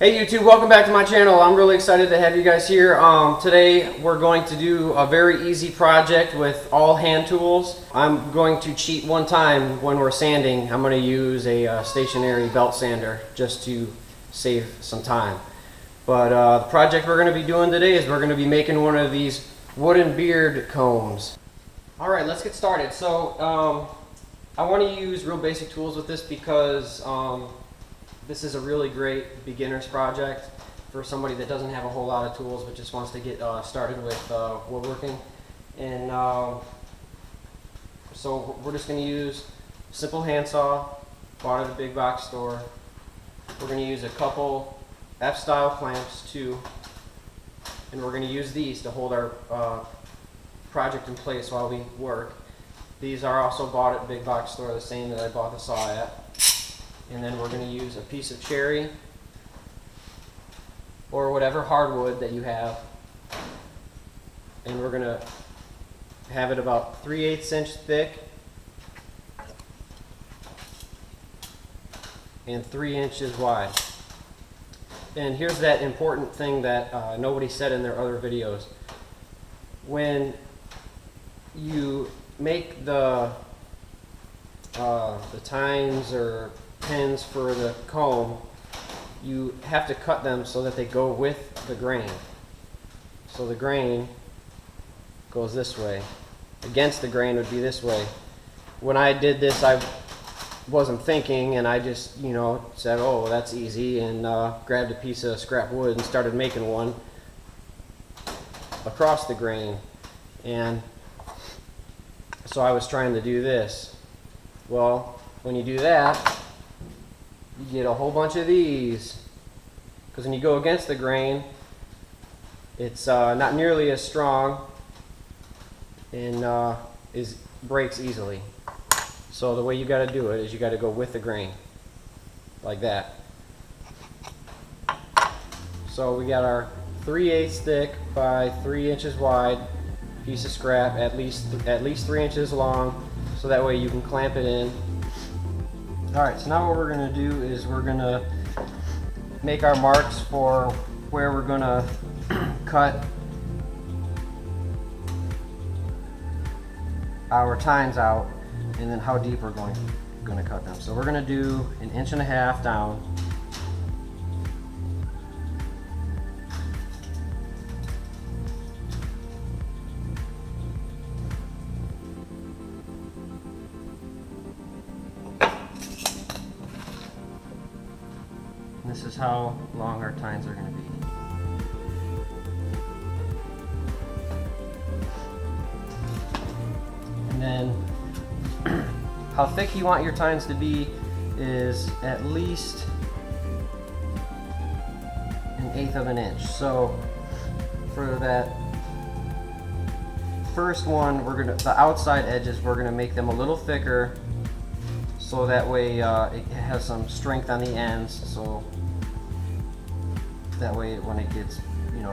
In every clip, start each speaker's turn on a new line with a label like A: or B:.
A: Hey YouTube, welcome back to my channel. I'm really excited to have you guys here. Today we're going to do a very easy project with all hand tools. I'm going to cheat one time when we're sanding. I'm going to use a stationary belt sander just to save some time. But the project we're going to be doing today is we're going to be making one of these wooden beard combs. Alright, let's get started. So I want to use real basic tools with this because this is a really great beginner's project for somebody that doesn't have a whole lot of tools but just wants to get started with woodworking. And so we're just going to use a simple handsaw, bought at a big box store. We're going to use a couple F-style clamps too, and we're going to use these to hold our project in place while we work. These are also bought at a big box store, the same that I bought the saw at. And then we're going to use a piece of cherry or whatever hardwood that you have, and we're going to have it about 3/8 inch thick and 3 inches wide. And here's that important thing that nobody said in their other videos. When you make the tines or pins for the comb, you have to cut them so that they go with the grain. So the grain goes this way. Against the grain would be this way. When I did this, I wasn't thinking, and I just, said, oh, that's easy, and grabbed a piece of scrap wood and started making one across the grain. And so I was trying to do this. Well, when you do that, you get a whole bunch of these, because when you go against the grain, it's not nearly as strong and breaks easily. So the way you got to do it is you got to go with the grain, like that. So we got our 3/8 thick by 3 inches wide piece of scrap, at least 3 inches long, so that way you can clamp it in. Alright, so now what we're going to do is we're going to make our marks for where we're going to cut our tines out, and then how deep we're going to cut them. So we're going to do 1.5 inches down. This is how long our tines are going to be. And then how thick you want your tines to be is at least 1/8 of an inch. So for that first one, the outside edges, we're gonna make them a little thicker, so that way it has some strength on the ends. So that way when it gets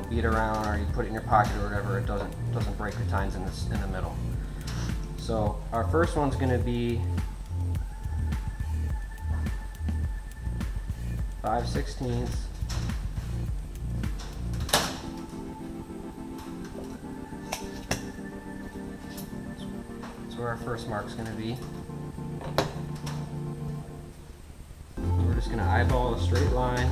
A: beat around, or you put it in your pocket or whatever, it doesn't break the tines in the middle. So our first one's going to be 5/16. That's where our first mark's going to be. We're just going to eyeball a straight line.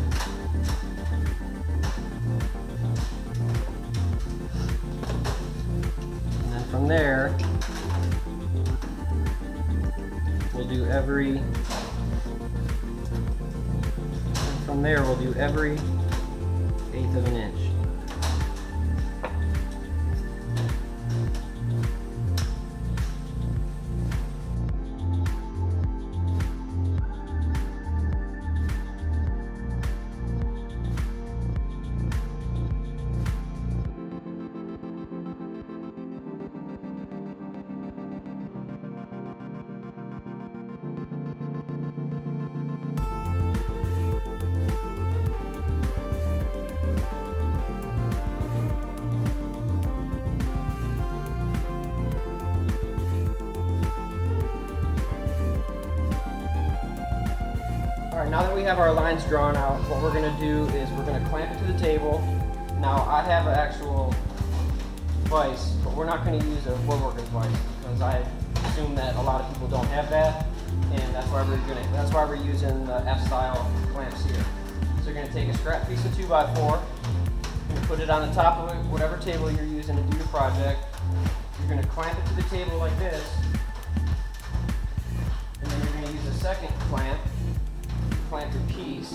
A: And then from there, we'll do every 1/8 of an inch. right, now that we have our lines drawn out, what we're gonna do is we're gonna clamp it to the table. Now I have an actual vise, but we're not gonna use a woodworking vise because I assume that a lot of people don't have that, and that's why we're using the F-style clamps here. So you're gonna take a scrap piece of 2x4, you're gonna put it on the top of it, whatever table you're using to do your project. You're gonna clamp it to the table like this, and then you're gonna use a second clamp your piece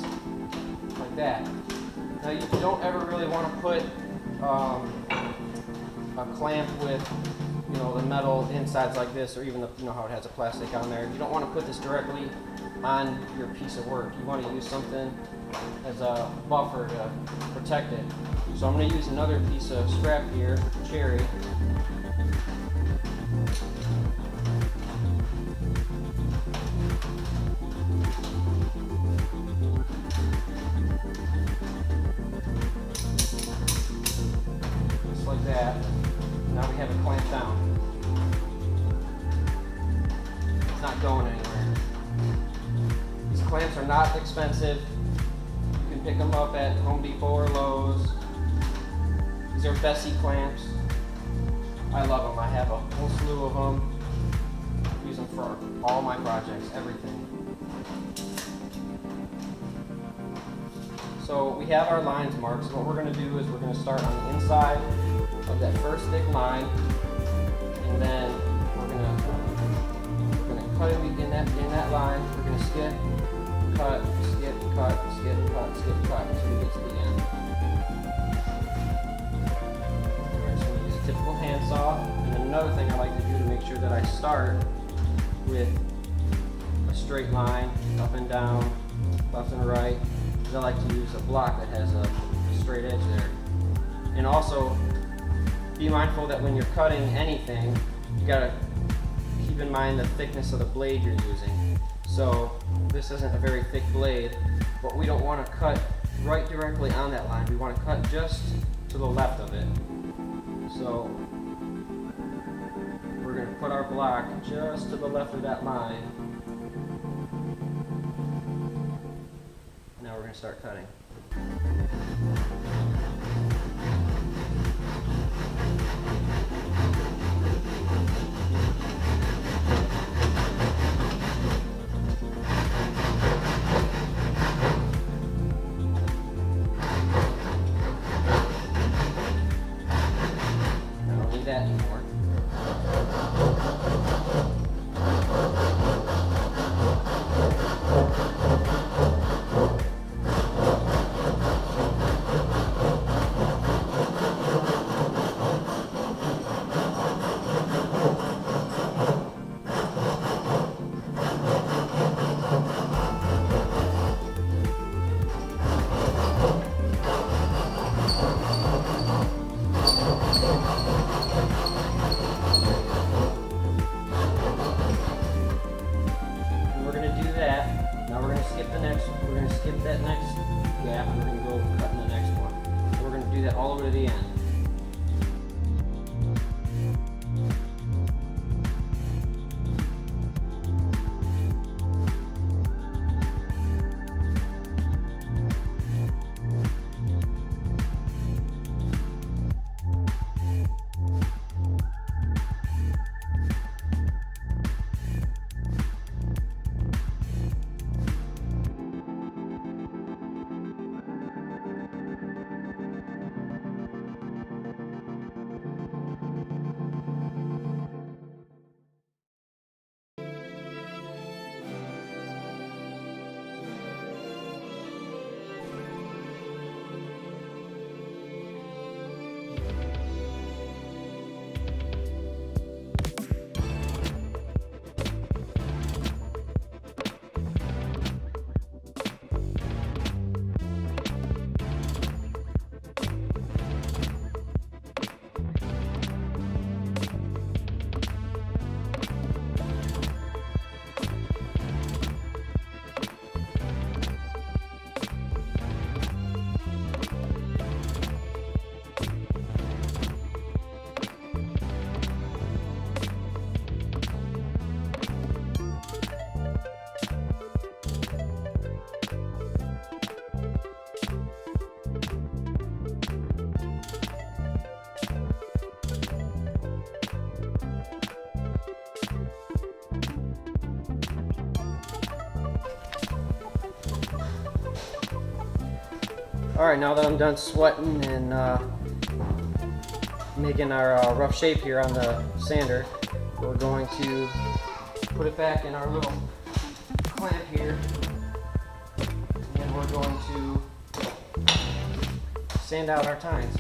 A: like that. Now you don't ever really want to put a clamp with, you know, the metal insides like this, or even the, you know, how it has a plastic on there. You don't want to put this directly on your piece of work. You want to use something as a buffer to protect it. So I'm going to use another piece of scrap here, cherry. Like that. Now we have it clamped down. It's not going anywhere. These clamps are not expensive. You can pick them up at Home Depot or Lowe's. These are Bessie clamps. I love them. I have a whole slew of them. I use them for all my projects, everything. So we have our lines marked. So what we're going to do is we're going to start on the inside of that first thick line, and then we're gonna cut it in that line. We're gonna skip, cut, skip, cut, skip, cut, skip, cut until we get to the end. Alright, so we use a typical handsaw, and then another thing I like to do to make sure that I start with a straight line up and down, left and right, is I like to use a block that has a straight edge there. And also, be mindful that when you're cutting anything, you gotta keep in mind the thickness of the blade you're using. So this isn't a very thick blade, but we don't want to cut right directly on that line. We want to cut just to the left of it. So we're gonna put our block just to the left of that line. Now we're gonna start cutting. That anymore. We're going to skip that next gap and we're going to go cut in the next one. And we're going to do that all the way to the end. All right, now that I'm done sweating and making our rough shape here on the sander, we're going to put it back in our little clamp here, and we're going to sand out our tines.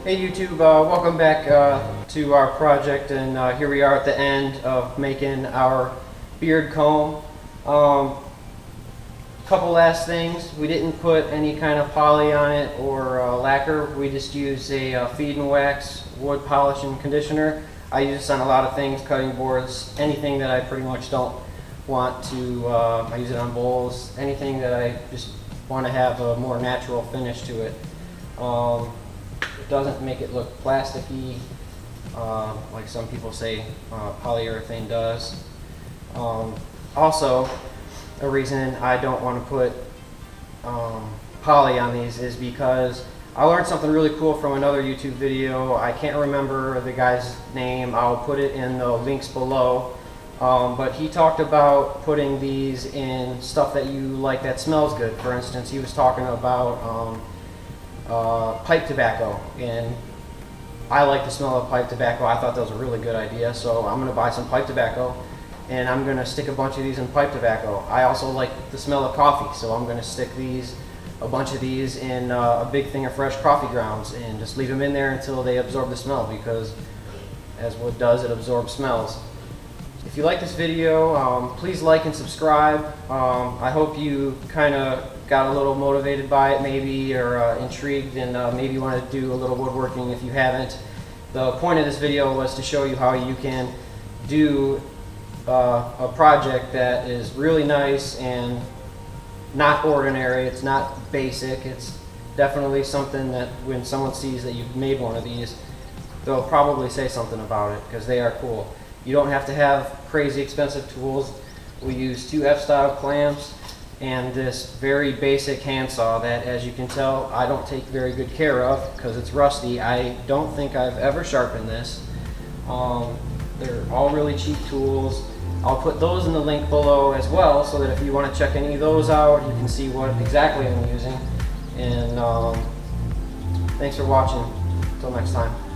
A: Hey YouTube, welcome back to our project, and here we are at the end of making our beard comb. Couple last things. We didn't put any kind of poly on it or lacquer. We just used a feed and wax wood polish and conditioner. I use this on a lot of things, cutting boards, anything that I pretty much don't want to, I use it on bowls, anything that I just want to have a more natural finish to it. It doesn't make it look plasticky, like some people say polyurethane does. Also, a reason I don't want to put poly on these is because I learned something really cool from another YouTube video. I can't remember the guy's name. I'll put it in the links below. But he talked about putting these in stuff that you like that smells good. For instance, he was talking about pipe tobacco, and I like the smell of pipe tobacco. I thought that was a really good idea, so I'm going to buy some pipe tobacco and I'm going to stick a bunch of these in pipe tobacco. I also like the smell of coffee, so I'm going to stick a bunch of these in a big thing of fresh coffee grounds and just leave them in there until they absorb the smell, because as wood does, it absorbs smells. If you like this video, please like and subscribe. I hope you kind of got a little motivated by it maybe, or intrigued, and maybe want to do a little woodworking if you haven't. The point of this video was to show you how you can do a project that is really nice and not ordinary. It's not basic. It's definitely something that when someone sees that you've made one of these, they'll probably say something about it, because they are cool. You don't have to have crazy expensive tools. We use 2 F-style clamps and this very basic handsaw that, as you can tell, I don't take very good care of because it's rusty. I don't think I've ever sharpened this. They're all really cheap tools. I'll put those in the link below as well, so that if you want to check any of those out, you can see what exactly I'm using. And thanks for watching. Until next time.